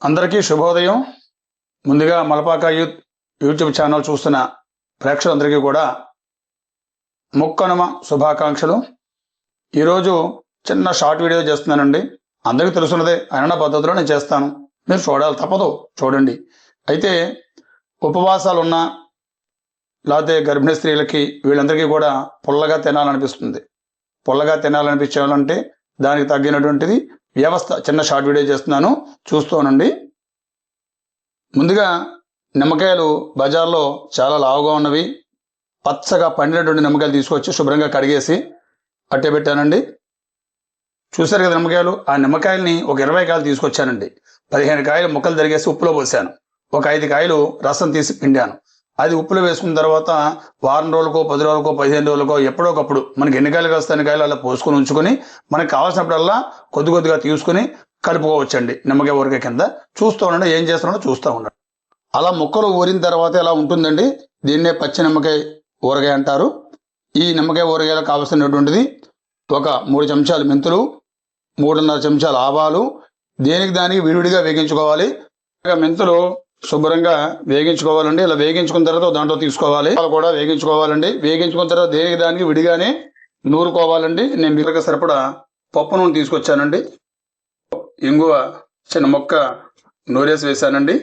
అందరికీ శుభోదయం. ముందుగా మలపాక యూట్యూబ్ ఛానల్ చూస్తున్న ప్రేక్షకులందరికీ కూడా ముక్కనుమ శుభాకాంక్షలు. ఈరోజు చిన్న షార్ట్ వీడియో చేస్తున్నానండి. అందరికీ తెలుసున్నదే, అయినా పద్ధతిలో నేను చేస్తాను. మీరు చూడాలి, తప్పదు, చూడండి. అయితే ఉపవాసాలు ఉన్నా లేకపోతే గర్భిణీ స్త్రీలకి వీళ్ళందరికీ కూడా పుల్లగా తినాలనిపిస్తుంది. పుల్లగా తినాలనిపించాలంటే దానికి తగ్గినటువంటిది వ్యవస్థ చిన్న షార్ట్ వీడియో చేస్తున్నాను, చూస్తూనండి. ముందుగా నిమ్మకాయలు బజార్లో చాలా లావుగా ఉన్నవి పచ్చగా పండినటువంటి నిమ్మకాయలు తీసుకొచ్చి శుభ్రంగా కడిగేసి అట్టే పెట్టానండి. చూశారు కదా నిమ్మకాయలు. ఆ నిమ్మకాయలని ఒక 20 కాయలు తీసుకొచ్చానండి. 15 కాయలు ముక్కలు తరిగేసి ఉప్పులో పోసాను. ఒక 5 కాయలు రసం తీసి పిండాను. అది ఉప్పులో వేసుకున్న తర్వాత వారం రోజులకో 10 రోజులకో 15 రోజులకో ఎప్పుడోకప్పుడు మనకి ఎన్ని కాయలు వస్తాయి కాయలు అలా పోసుకొని ఉంచుకొని మనకి కావాల్సినప్పుడల్లా కొద్ది కొద్దిగా తీసుకుని కలుపుకోవచ్చండి. నిమ్మకాయ ఊరకాయ కింద. చూస్తూ ఉండండి, ఏం చేస్తున్నాడో చూస్తూ ఉండండి. అలా ముక్కలు ఊరిన తర్వాత ఎలా ఉంటుందండి. దీన్నే పచ్చి నిమ్మకాయ ఊరగాయ అంటారు. ఈ నిమ్మకాయ ఊరగాయలో కావాల్సినటువంటిది ఒక 3 చెంచాలు మెంతులు, 3.5 చెంచాలు ఆవాలు, దేనికి దానికి విడివిడిగా వేగించుకోవాలి. మెంతులు శుభ్రంగా వేగించుకోవాలండి. ఇలా వేగించుకున్న తర్వాత దాంట్లో తీసుకోవాలి. అలా కూడా వేగించుకోవాలండి. వేగించుకున్న తర్వాత దేనికి దానికి విడిగానే నూరుకోవాలండి. నేను మిగతా సరిపడా పప్పు నూనె తీసుకొచ్చానండి. ఇంగువ చిన్న మొక్క నూరేసి వేసానండి.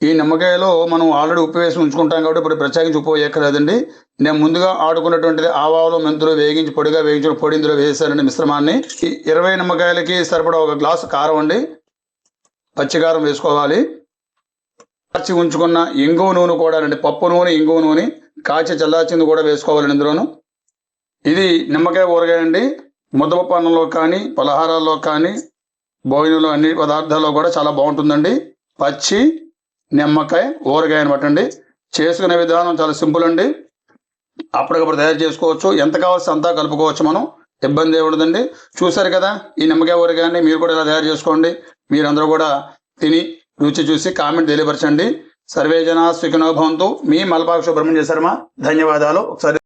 ఈ నిమ్మకాయలో మనం ఆల్రెడీ ఉప్పు వేసి ఉంచుకుంటాం కాబట్టి ఇప్పుడు ప్రత్యేకించి ఉప్పు వేయక్కర్లేదండి. నేను ముందుగా ఆడుకున్నటువంటిది ఆవాలు మెంతులు వేగించి పొడిగా వేగించిన పొడి ఇందులో వేసానండి మిశ్రమాన్ని. ఈ 20 నిమ్మకాయలకి సరిపడా ఒక గ్లాసు కారం అండి, పచ్చికారం వేసుకోవాలి. కాచి ఉంచుకున్న ఇంగువ నూనె కూడా అండి, పప్పు నూనె ఇంగువ నూనె కాచి చల్లార్చింది కూడా వేసుకోవాలండి ఇందులోను. ఇది నిమ్మకాయ ఊరగాయ అండి. ముద్దపప్పు అన్నంలో కానీ పలహారాల్లో కానీ భోజనంలో అన్ని పదార్థాల్లో కూడా చాలా బాగుంటుందండి. పచ్చి నిమ్మకాయ ఊరగాయ అనమాట అండి. చేసుకునే విధానం చాలా సింపుల్ అండి. అప్పటికప్పుడు తయారు చేసుకోవచ్చు. ఎంత కావాల్సి అంతా కలుపుకోవచ్చు, మనం ఇబ్బంది ఏముండదండి. చూసారు కదా ఈ నిమ్మకాయ ఊరగాయని మీరు కూడా ఇలా తయారు చేసుకోండి. మీరందరూ కూడా తిని రుచి చూసి కామెంట్ తెలియపరచండి. సర్వే జనా సుఖినో భవంతు. మీ మలపాక సుబ్రహ్మణ్య శర్మ. ధన్యవాదాలు. ఒకసారి